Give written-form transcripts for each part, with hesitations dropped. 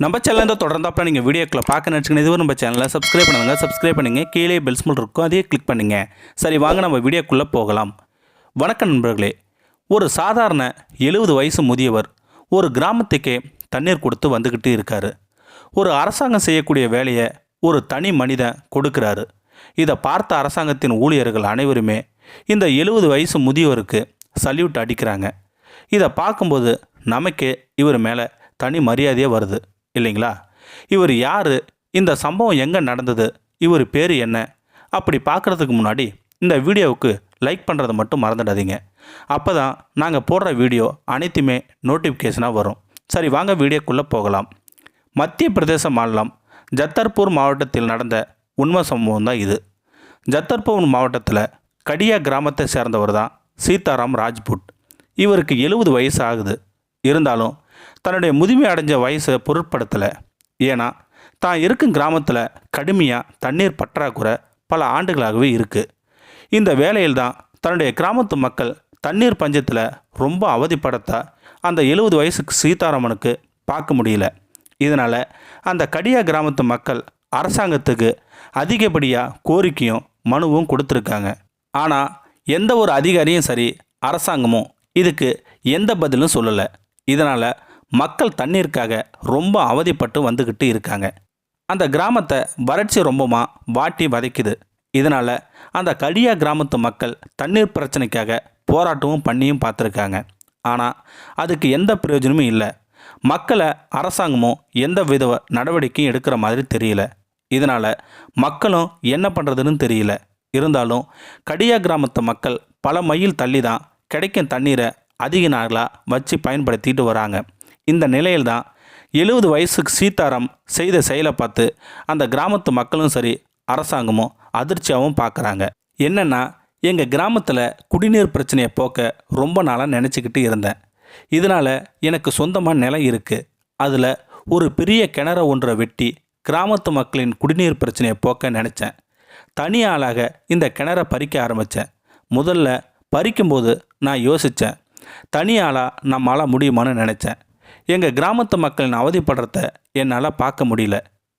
நம்ம சேனல் தொடர்ந்தாப்ப நீங்கள் வீடியோக்களை பார்க்க நினச்சிங்கன்னா இதுவும் நம்ம சேனலில் சப்ஸ்கிரைப் பண்ணுங்கள் கீழே பெல் சிம்பல் இருக்கும் அதையே கிளிக் பண்ணுங்கள். சரி வாங்க நம்ம வீடியோக்குள்ளே போகலாம். வணக்கம் நண்பர்களே. ஒரு சாதாரண 70 வயசு முதியவர் ஒரு கிராமத்துக்கே தண்ணீர் கொடுத்து வந்துக்கிட்டு இருக்கார். ஒரு அரசாங்கம் செய்யக்கூடிய வேலையை ஒரு தனி மனிதன் கொடுக்குறாரு. இதை பார்த்த அரசாங்கத்தின் ஊழியர்கள் அனைவருமே இந்த 70 வயசு முதியவருக்கு சல்யூட் அடிக்கிறாங்க. இதை பார்க்கும்போது நமக்கே இவர் மேலே தனி மரியாதையே வருது இல்லைங்களா? இவர் யார், இந்த சம்பவம் எங்கே நடந்தது, இவர் பேர் என்ன, அப்படி பார்க்குறதுக்கு முன்னாடி இந்த வீடியோவுக்கு லைக் பண்ணுறதை மட்டும் மறந்துடாதீங்க. அப்போ தான் நாங்கள் போடுற வீடியோ அனைத்துமே நோட்டிஃபிகேஷனாக வரும். சரி வாங்க வீடியோக்குள்ளே போகலாம். மத்திய பிரதேச மாநிலம் ஜத்தர்பூர் மாவட்டத்தில் நடந்த உண்மை சம்பவம் தான் இது. ஜத்தர்பூர் மாவட்டத்தில் கடியா கிராமத்தை சேர்ந்தவர் தான் சீதாராம் ராஜ்புட். இவருக்கு 70 வயசு ஆகுது. இருந்தாலும் தன்னுடைய முதுமை அடைஞ்ச வயசை பொருட்படுத்தலை. ஏன்னா தான் இருக்கும் கிராமத்தில் கடுமையாக தண்ணீர் பற்றாக்குறை பல ஆண்டுகளாகவே இருக்குது. இந்த வேளையில் தான் தன்னுடைய கிராமத்து மக்கள் தண்ணீர் பஞ்சத்தில் ரொம்ப அவதிப்படத்தா அந்த 70 வயசுக்கு சீதாராமனுக்கு பார்க்க முடியல. இதனால் அந்த கடியா கிராமத்து மக்கள் அரசாங்கத்துக்கு அதிகப்படியாக கோரிக்கையும் மனுவும் கொடுத்துருக்காங்க. ஆனால் எந்த ஒரு அதிகாரியும் சரி அரசாங்கமும் இதுக்கு எந்த பதிலும் சொல்லலை. இதனால் மக்கள் தண்ணீருக்காக ரொம்ப அவதிப்பட்டு வந்துக்கிட்டு இருக்காங்க. அந்த கிராமத்தை வறட்சி ரொம்பமாக வாட்டி வதைக்குது. இதனால் அந்த கடியா கிராமத்து மக்கள் தண்ணீர் பிரச்சனைக்காக போராட்டமும் பண்ணியும் பார்த்துருக்காங்க. ஆனால் அதுக்கு எந்த பிரயோஜனமும் இல்லை. மக்களை அரசாங்கமும் எந்த வித நடவடிக்கையும் எடுக்கிற மாதிரி தெரியல. இதனால் மக்களும் என்ன பண்ணுறதுன்னு தெரியல. இருந்தாலும் கடியா கிராமத்து மக்கள் பல மைல் தள்ளி தான் கிடைக்கும் தண்ணீரை அதிக நாளாக வச்சு பயன்படுத்திட்டு வராங்க. இந்த நிலையில் தான் 70 வயசுக்கு சீதாராம் செய்த செயலை பார்த்து அந்த கிராமத்து மக்களும் சரி அரசாங்கமும் அதிர்ச்சியாகவும் பார்க்குறாங்க. என்னென்னா, எங்கள் கிராமத்தில் குடிநீர் பிரச்சனையை போக்க ரொம்ப நாளாக நினச்சிக்கிட்டு இருந்தேன். இதனால் எனக்கு சொந்தமாக நிலம் இருக்குது. அதில் ஒரு பெரிய கிணறு ஒன்றை வெட்டி கிராமத்து மக்களின் குடிநீர் பிரச்சனையை போக்க நினச்சேன். தனி ஆளாக இந்த கிணறை பறிக்க ஆரம்பித்தேன். முதல்ல பறிக்கும்போது நான் யோசித்தேன், தனி ஆளாக நம்மளால் முடியுமான்னு நினச்சேன். எங்கள் கிராமத்து மக்களின் அவதிப்படுறத என்னால் பார்க்க முடியல.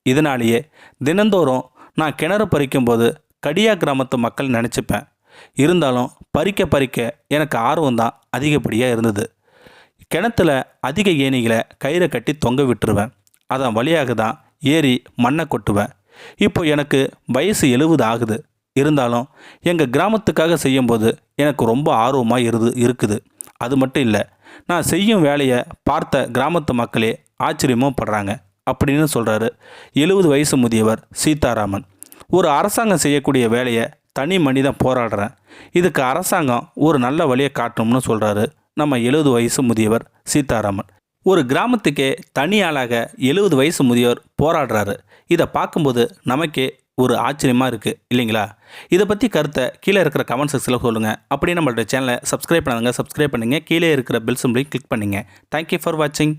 இதனாலேயே தினந்தோறும் நான் கிணறு பறிக்கும்போது கடியா கிராமத்து மக்கள் நினச்சிப்பேன். இருந்தாலும் பறிக்க எனக்கு ஆர்வம்தான் அதிகப்படியாக இருந்தது. கிணத்துல அதிக ஏணிகளை கயிறை கட்டி தொங்க விட்டுருவேன். அதன் வழியாக தான் ஏறி மண்ணை கொட்டுவேன். இப்போ எனக்கு வயசு 70 ஆகுது. இருந்தாலும் எங்கள் கிராமத்துக்காக செய்யும்போது எனக்கு ரொம்ப ஆர்வமாக இருக்குது. அது மட்டும் இல்லை, நான் செய்யும் வேலையை பார்த்த கிராமத்து மக்களே ஆச்சரியமும் படுறாங்க அப்படின்னு சொல்கிறாரு 70 வயசு முதியவர் சீதாராமன். ஒரு அரசாங்கம் செய்யக்கூடிய வேலையை தனி மனிதன் போராடுறேன். இதுக்கு அரசாங்கம் ஒரு நல்ல வழியை காட்டணும்னு சொல்கிறாரு நம்ம 70 வயசு முதியவர் சீதாராமன். ஒரு கிராமத்துக்கே தனியாளாக 70 வயசு முதியவர் போராடுறாரு. இதை பார்க்கும்போது நமக்கே ஒரு ஆச்சரியமாக இருக்குது இல்லைங்களா? இதை பற்றி கருத்தை கீழே இருக்கிற கமெண்ட் செக்ஷனில் சொல்லுங்கள். அப்படியே நம்மளோட சேனலை சப்ஸ்கிரைப் பண்ணுங்கள். கீழே இருக்கிற பெல் சிம்பலையும் கிளிக் பண்ணுங்கள். தேங்க்யூ ஃபார் வாட்சிங்.